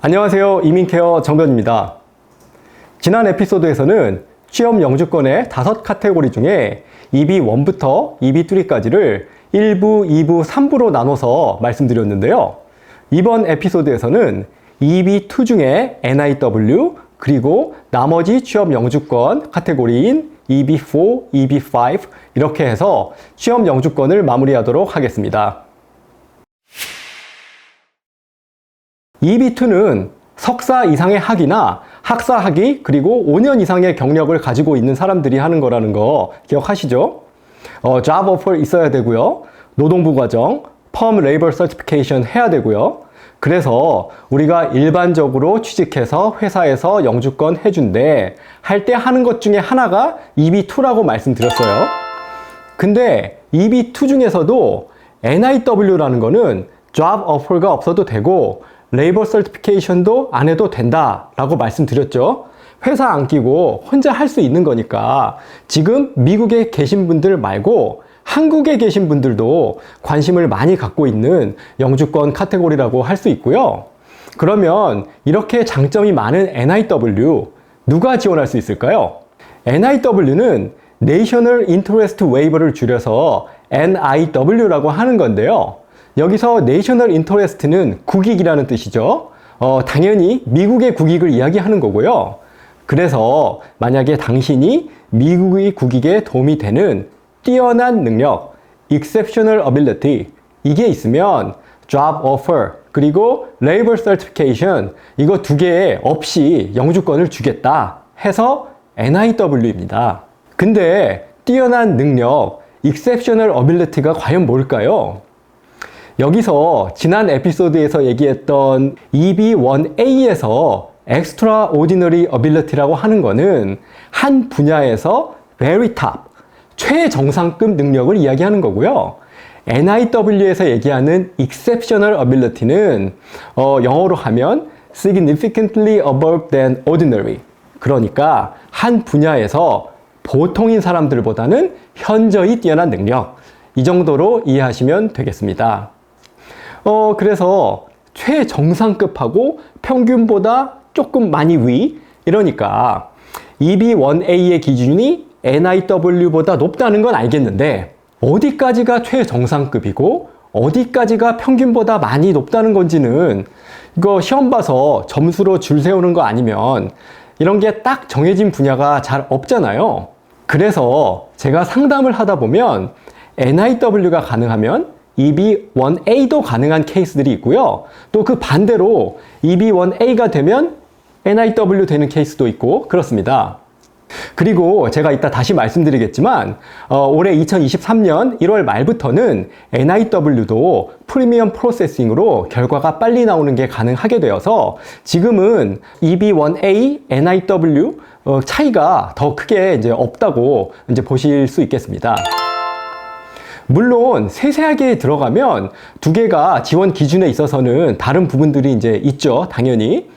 안녕하세요. 이민케어 정변입니다. 지난 에피소드에서는 취업 영주권의 5카테고리 중에 EB1부터 EB3까지를 1부, 2부, 3부로 나눠서 말씀드렸는데요. 이번 에피소드에서는 EB2 중에 NIW 그리고 나머지 취업 영주권 카테고리인 EB4, EB5 이렇게 해서 취업 영주권을 마무리하도록 하겠습니다. EB2는 석사 이상의 학위나 학사 학위 그리고 5년 이상의 경력을 가지고 있는 사람들이 하는 거라는 거 기억하시죠? job offer 있어야 되고요. 노동부 과정, Perm Labor Certification 해야 되고요. 그래서 우리가 일반적으로 취직해서 회사에서 영주권 해준대 할 때 하는 것 중에 하나가 EB2라고 말씀드렸어요. 근데 EB2 중에서도 NIW라는 거는 job offer가 없어도 되고 레이버 서티피케이션도 안 해도 된다 라고 말씀드렸죠. 회사 안 끼고 혼자 할 수 있는 거니까 지금 미국에 계신 분들 말고 한국에 계신 분들도 관심을 많이 갖고 있는 영주권 카테고리라고 할 수 있고요. 그러면 이렇게 장점이 많은 NIW 누가 지원할 수 있을까요? NIW는 National Interest Waiver를 줄여서 NIW라고 하는 건데요. 여기서 National Interest는 국익이라는 뜻이죠. 당연히 미국의 국익을 이야기하는 거고요. 그래서 만약에 당신이 미국의 국익에 도움이 되는 뛰어난 능력, Exceptional Ability 이게 있으면 Job Offer 그리고 Labor Certification 이거 두 개 없이 영주권을 주겠다 해서 NIW입니다. 근데 뛰어난 능력, Exceptional Ability가 과연 뭘까요? 여기서 지난 에피소드에서 얘기했던 EB1A에서 Extraordinary Ability라고 하는 거는 한 분야에서 very top, 최정상급 능력을 이야기하는 거고요. NIW에서 얘기하는 Exceptional Ability는 영어로 하면 significantly above than ordinary. 그러니까 한 분야에서 보통인 사람들보다는 현저히 뛰어난 능력. 이 정도로 이해하시면 되겠습니다. 그래서 최정상급하고 평균보다 조금 많이 위 이러니까 EB1A의 기준이 NIW보다 높다는 건 알겠는데 어디까지가 최정상급이고 어디까지가 평균보다 많이 높다는 건지는 이거 시험 봐서 점수로 줄 세우는 거 아니면 이런 게 딱 정해진 분야가 잘 없잖아요. 그래서 제가 상담을 하다 보면 NIW가 가능하면 EB1A도 가능한 케이스들이 있고요. 또 그 반대로 EB1A가 되면 NIW 되는 케이스도 있고 그렇습니다. 그리고 제가 이따 다시 말씀드리겠지만 올해 2023년 1월 말부터는 NIW도 프리미엄 프로세싱으로 결과가 빨리 나오는 게 가능하게 되어서 지금은 EB1A, NIW 차이가 더 크게 이제 없다고 이제 보실 수 있겠습니다. 물론 세세하게 들어가면 두 개가 지원 기준에 있어서는 다른 부분들이 이제 있죠. 당연히.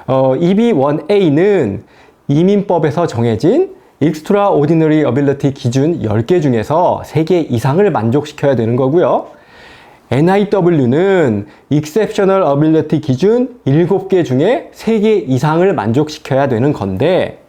EB1A는 이민법에서 정해진 Extraordinary Ability 기준 10개 중에서 3개 이상을 만족시켜야 되는 거고요. NIW는 Exceptional Ability 기준 7개 중에 3개 이상을 만족시켜야 되는 건데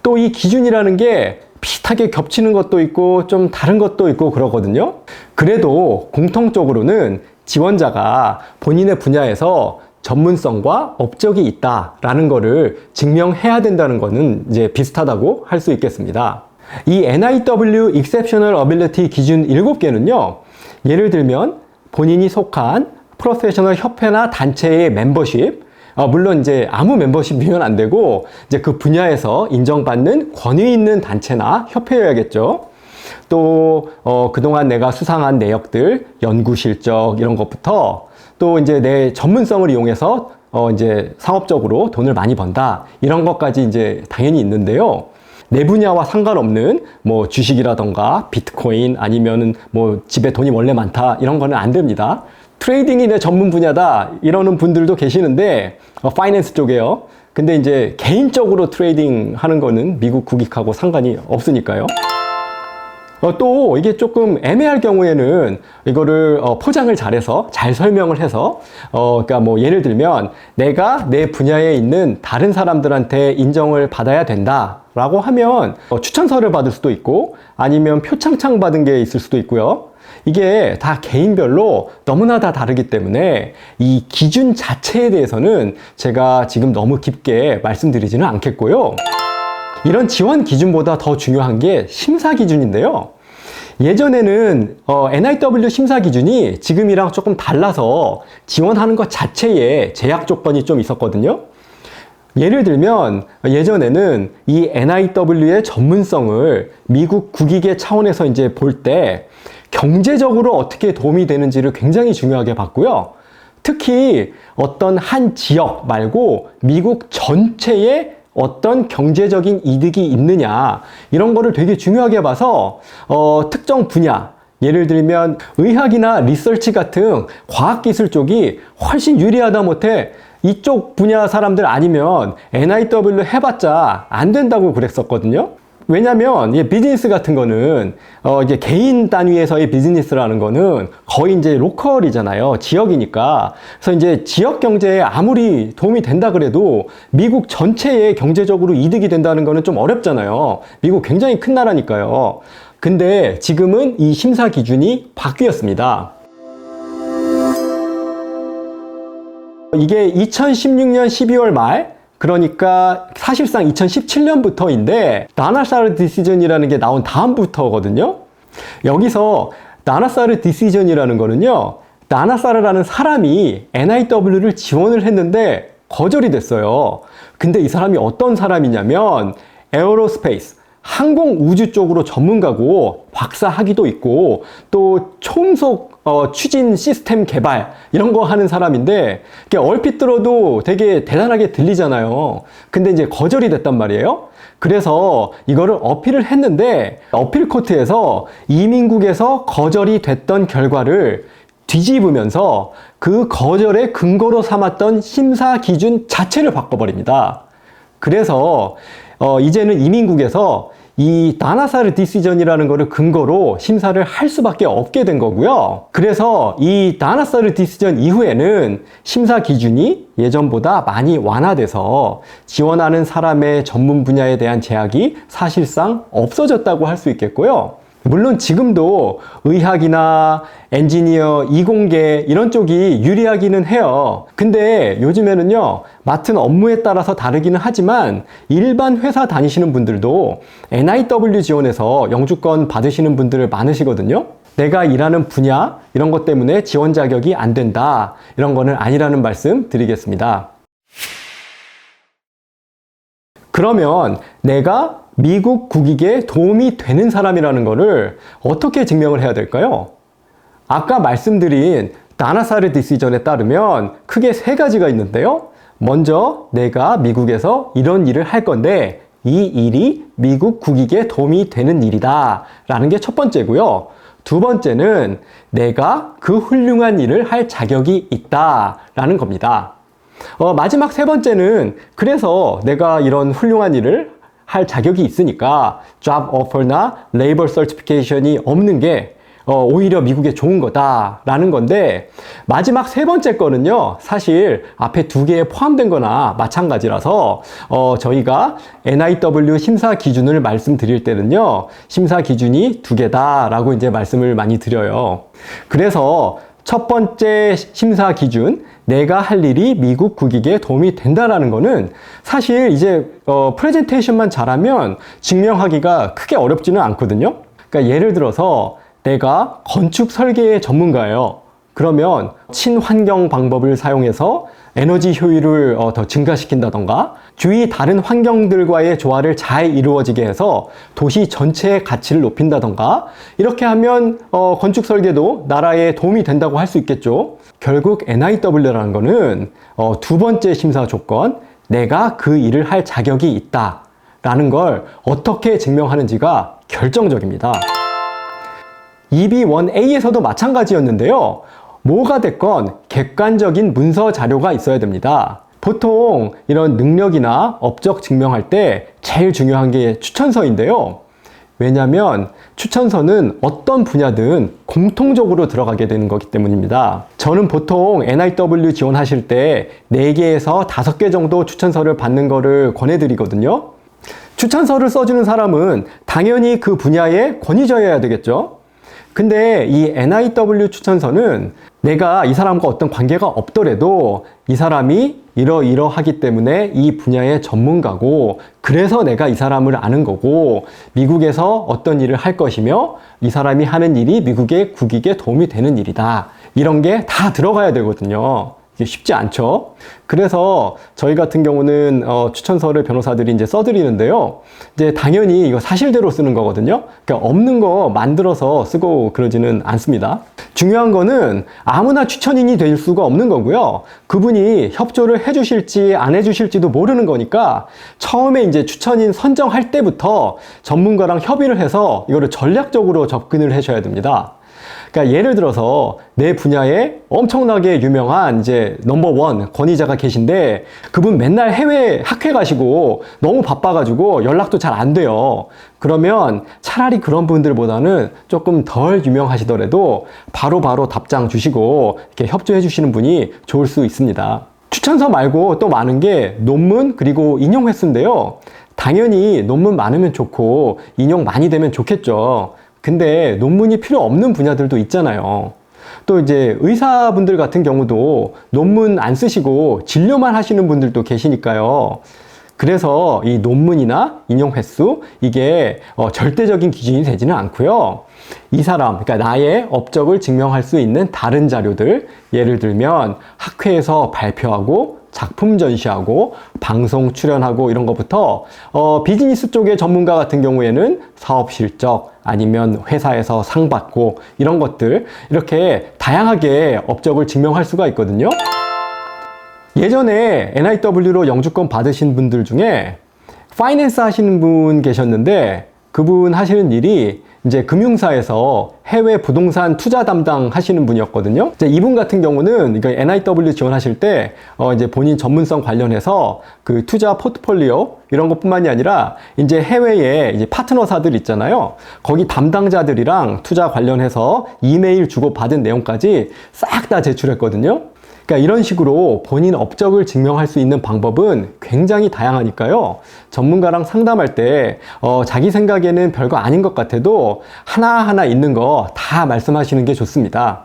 또 이 기준이라는 게 비슷하게 겹치는 것도 있고 좀 다른 것도 있고 그러거든요. 그래도 공통적으로는 지원자가 본인의 분야에서 전문성과 업적이 있다라는 거를 증명해야 된다는 거는 이제 비슷하다고 할 수 있겠습니다. 이 NIW Exceptional Ability 기준 7개는요. 예를 들면 본인이 속한 프로페셔널 협회나 단체의 membership, 물론 이제 아무 멤버십이면 안 되고 이제 그 분야에서 인정받는 권위 있는 단체나 협회여야겠죠. 또 그동안 내가 수상한 내역들, 연구 실적 이런 것부터 또 이제 내 전문성을 이용해서 이제 상업적으로 돈을 많이 번다 이런 것까지 이제 당연히 있는데요. 내 분야와 상관없는 뭐 주식이라던가 비트코인 아니면은 뭐 집에 돈이 원래 많다 이런 거는 안 됩니다. 트레이딩이 내 전문 분야다 이러는 분들도 계시는데 파이낸스 쪽에요. 근데 이제 개인적으로 트레이딩 하는 거는 미국 국익하고 상관이 없으니까요. 또 이게 조금 애매할 경우에는 이거를 포장을 잘해서 잘 설명을 해서 그러니까 뭐 예를 들면 내가 내 분야에 있는 다른 사람들한테 인정을 받아야 된다 라고 하면 추천서를 받을 수도 있고 아니면 표창장 받은 게 있을 수도 있고요. 이게 다 개인별로 너무나 다 다르기 때문에 이 기준 자체에 대해서는 제가 지금 너무 깊게 말씀드리지는 않겠고요. 이런 지원 기준보다 더 중요한 게 심사 기준인데요. 예전에는 NIW 심사 기준이 지금이랑 조금 달라서 지원하는 것 자체에 제약 조건이 좀 있었거든요. 예를 들면 예전에는 이 NIW의 전문성을 미국 국익의 차원에서 이제 볼 때 경제적으로 어떻게 도움이 되는지를 굉장히 중요하게 봤고요. 특히 어떤 한 지역 말고 미국 전체에 어떤 경제적인 이득이 있느냐 이런 거를 되게 중요하게 봐서 특정 분야 예를 들면 의학이나 리서치 같은 과학기술 쪽이 훨씬 유리하다 못해 이쪽 분야 사람들 아니면 NIW 해봤자 안 된다고 그랬었거든요. 왜냐면 비즈니스 같은 거는 이제 개인 단위에서의 비즈니스라는 거는 거의 이제 로컬이잖아요. 지역이니까. 그래서 이제 지역 경제에 아무리 도움이 된다 그래도 미국 전체에 경제적으로 이득이 된다는 거는 좀 어렵잖아요. 미국 굉장히 큰 나라니까요. 근데 지금은 이 심사 기준이 바뀌었습니다. 이게 2016년 12월 말 그러니까 사실상 2017년부터인데 나나사르 디시전이라는 게 나온 다음부터거든요. 여기서 나나사르 디시전이라는 거는요. 나나사르라는 사람이 NIW를 지원을 했는데 거절이 됐어요. 근데 이 사람이 어떤 사람이냐면 에어로스페이스 항공 우주 쪽으로 전문가고 박사 학위도 있고 또 총속 추진 시스템 개발 이런 거 하는 사람인데 얼핏 들어도 되게 대단하게 들리잖아요. 근데 이제 거절이 됐단 말이에요. 그래서 이거를 어필을 했는데 어필 코트에서 이민국에서 거절이 됐던 결과를 뒤집으면서 그 거절의 근거로 삼았던 심사 기준 자체를 바꿔버립니다. 그래서 이제는 이민국에서 이 나나사르 디시전이라는 거를 근거로 심사를 할 수밖에 없게 된 거고요. 그래서 이 나나사르 디시전 이후에는 심사 기준이 예전보다 많이 완화돼서 지원하는 사람의 전문 분야에 대한 제약이 사실상 없어졌다고 할 수 있겠고요. 물론 지금도 의학이나 엔지니어, 이공계 이런 쪽이 유리하기는 해요. 근데 요즘에는요, 맡은 업무에 따라서 다르기는 하지만 일반 회사 다니시는 분들도 NIW 지원에서 영주권 받으시는 분들 많으시거든요. 내가 일하는 분야 이런 것 때문에 지원 자격이 안 된다. 이런 거는 아니라는 말씀 드리겠습니다. 그러면 내가 미국 국익에 도움이 되는 사람이라는 거를 어떻게 증명을 해야 될까요? 아까 말씀드린 나나사르 디시전에 따르면 크게 세 가지가 있는데요. 먼저 내가 미국에서 이런 일을 할 건데 이 일이 미국 국익에 도움이 되는 일이다 라는 게 첫 번째고요. 두 번째는 내가 그 훌륭한 일을 할 자격이 있다 라는 겁니다. 마지막 세 번째는 그래서 내가 이런 훌륭한 일을 할 자격이 있으니까 job offer나 labor certification이 없는 게 오히려 미국에 좋은 거다라는 건데 마지막 세 번째 거는요 사실 앞에 두 개에 포함된 거나 마찬가지라서 저희가 NIW 심사 기준을 말씀드릴 때는요 심사 기준이 두 개다라고 이제 말씀을 많이 드려요. 그래서 첫 번째 심사 기준, 내가 할 일이 미국 국익에 도움이 된다라는 거는 사실 이제 프레젠테이션만 잘하면 증명하기가 크게 어렵지는 않거든요. 그러니까 예를 들어서 내가 건축 설계의 전문가예요. 그러면 친환경 방법을 사용해서 에너지 효율을 더 증가시킨다던가 주위 다른 환경들과의 조화를 잘 이루어지게 해서 도시 전체의 가치를 높인다던가 이렇게 하면 건축 설계도 나라에 도움이 된다고 할 수 있겠죠. 결국 NIW라는 거는 두 번째 심사 조건, 내가 그 일을 할 자격이 있다 라는 걸 어떻게 증명하는지가 결정적입니다. EB1A에서도 마찬가지였는데요. 뭐가 됐건 객관적인 문서 자료가 있어야 됩니다. 보통 이런 능력이나 업적 증명할 때 제일 중요한 게 추천서인데요. 왜냐하면 추천서는 어떤 분야든 공통적으로 들어가게 되는 거기 때문입니다. 저는 보통 NIW 지원하실 때 4개에서 5개 정도 추천서를 받는 거를 권해드리거든요. 추천서를 써주는 사람은 당연히 그 분야의 권위자여야 되겠죠. 근데 이 NIW 추천서는 내가 이 사람과 어떤 관계가 없더라도 이 사람이 이러이러하기 때문에 이 분야의 전문가고, 그래서 내가 이 사람을 아는 거고, 미국에서 어떤 일을 할 것이며 이 사람이 하는 일이 미국의 국익에 도움이 되는 일이다, 이런 게 다 들어가야 되거든요. 이게 쉽지 않죠. 그래서 저희 같은 경우는 추천서를 변호사들이 이제 써드리는데요. 이제 당연히 이거 사실대로 쓰는 거거든요. 그러니까 없는 거 만들어서 쓰고 그러지는 않습니다. 중요한 거는 아무나 추천인이 될 수가 없는 거고요. 그분이 협조를 해주실지 안 해주실지도 모르는 거니까 처음에 이제 추천인 선정할 때부터 전문가랑 협의를 해서 이거를 전략적으로 접근을 하셔야 됩니다. 그러니까 예를 들어서 내 분야에 엄청나게 유명한 이제 넘버1 권위자가 계신데 그분 맨날 해외 학회 가시고 너무 바빠가지고 연락도 잘 안 돼요. 그러면 차라리 그런 분들보다는 조금 덜 유명하시더라도 바로바로 답장 주시고 이렇게 협조해 주시는 분이 좋을 수 있습니다. 추천서 말고 또 많은 게 논문 그리고 인용 횟수인데요. 당연히 논문 많으면 좋고 인용 많이 되면 좋겠죠. 근데 논문이 필요 없는 분야들도 있잖아요. 또 이제 의사분들 같은 경우도 논문 안 쓰시고 진료만 하시는 분들도 계시니까요. 그래서 이 논문이나 인용 횟수, 이게 절대적인 기준이 되지는 않고요. 이 사람, 그러니까 나의 업적을 증명할 수 있는 다른 자료들, 예를 들면 학회에서 발표하고 작품 전시하고 방송 출연하고 이런 것부터 비즈니스 쪽의 전문가 같은 경우에는 사업 실적, 아니면 회사에서 상 받고 이런 것들, 이렇게 다양하게 업적을 증명할 수가 있거든요. 예전에 NIW로 영주권 받으신 분들 중에 파이낸스 하시는 분 계셨는데, 그분 하시는 일이 이제 금융사에서 해외 부동산 투자 담당 하시는 분이었거든요. 이제 이분 같은 경우는 NIW 지원하실 때 이제 본인 전문성 관련해서 그 투자 포트폴리오 이런 것뿐만이 아니라 이제 해외에 이제 파트너사들 있잖아요. 거기 담당자들이랑 투자 관련해서 이메일 주고 받은 내용까지 싹 다 제출했거든요. 그러니까 이런 식으로 본인 업적을 증명할 수 있는 방법은 굉장히 다양하니까요. 전문가랑 상담할 때 자기 생각에는 별거 아닌 것 같아도 하나하나 있는 거 다 말씀하시는 게 좋습니다.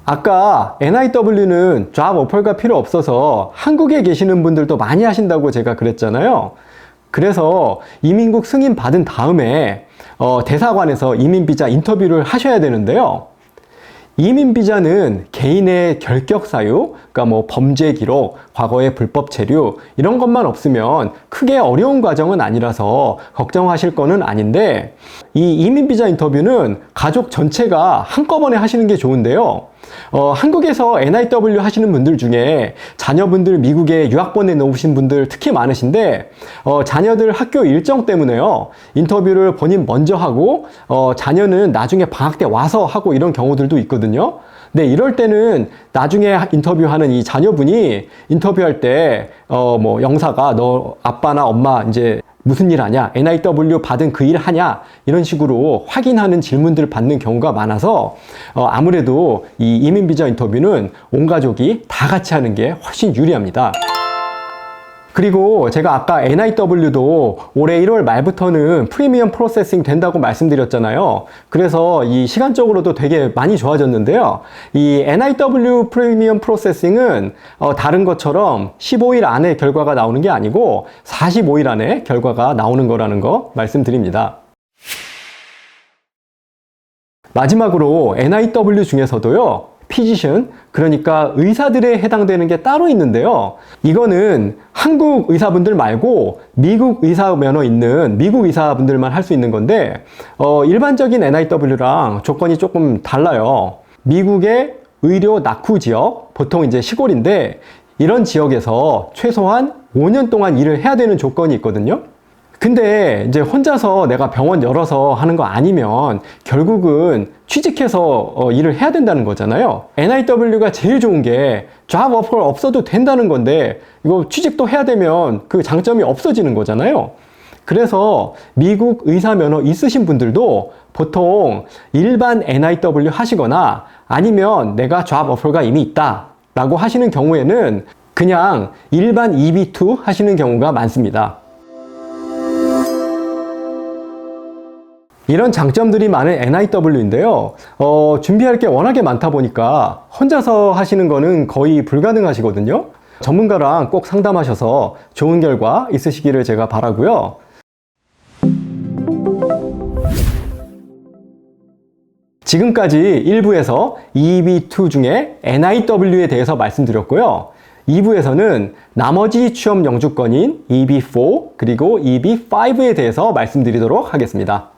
아까 NIW는 잡 오퍼가 필요 없어서 한국에 계시는 분들도 많이 하신다고 제가 그랬잖아요. 그래서 이민국 승인 받은 다음에 대사관에서 이민비자 인터뷰를 하셔야 되는데요. 이민비자는 개인의 결격 사유, 그러니까 뭐 범죄 기록, 과거의 불법 체류 이런 것만 없으면 크게 어려운 과정은 아니라서 걱정하실 거는 아닌데, 이 이민비자 인터뷰는 가족 전체가 한꺼번에 하시는 게 좋은데요. 한국에서 NIW 하시는 분들 중에 자녀분들 미국에 유학 보내놓으신 분들 특히 많으신데, 자녀들 학교 일정 때문에요, 인터뷰를 본인 먼저 하고 자녀는 나중에 방학 때 와서 하고 이런 경우들도 있거든요. 네, 이럴 때는 나중에 인터뷰하는 이 자녀분이 인터뷰할 때 뭐 영사가 너 아빠나 엄마 이제 무슨 일 하냐, NIW 받은 그 일 하냐, 이런 식으로 확인하는 질문들을 받는 경우가 많아서 아무래도 이 이민비자 인터뷰는 온 가족이 다 같이 하는 게 훨씬 유리합니다. 그리고 제가 아까 NIW도 올해 1월 말부터는 프리미엄 프로세싱 된다고 말씀드렸잖아요. 그래서 이 시간적으로도 되게 많이 좋아졌는데요. 이 NIW 프리미엄 프로세싱은 다른 것처럼 15일 안에 결과가 나오는 게 아니고 45일 안에 결과가 나오는 거라는 거 말씀드립니다. 마지막으로 NIW 중에서도요, 피지션, 그러니까 의사들에 해당되는 게 따로 있는데요. 이거는 한국 의사분들 말고 미국 의사 면허 있는 미국 의사분들만 할 수 있는 건데, 일반적인 NIW랑 조건이 조금 달라요. 미국의 의료 낙후 지역, 보통 이제 시골인데, 이런 지역에서 최소한 5년 동안 일을 해야 되는 조건이 있거든요. 근데 이제 혼자서 내가 병원 열어서 하는 거 아니면 결국은 취직해서 일을 해야 된다는 거잖아요. NIW가 제일 좋은 게 job offer 없어도 된다는 건데 이거 취직도 해야 되면 그 장점이 없어지는 거잖아요. 그래서 미국 의사 면허 있으신 분들도 보통 일반 NIW 하시거나 아니면 내가 job offer가 이미 있다 라고 하시는 경우에는 그냥 일반 EB2 하시는 경우가 많습니다. 이런 장점들이 많은 NIW인데요. 준비할 게 워낙에 많다 보니까 혼자서 하시는 거는 거의 불가능하시거든요. 전문가랑 꼭 상담하셔서 좋은 결과 있으시기를 제가 바라고요. 지금까지 1부에서 EB2 중에 NIW에 대해서 말씀드렸고요. 2부에서는 나머지 취업 영주권인 EB4 그리고 EB5에 대해서 말씀드리도록 하겠습니다.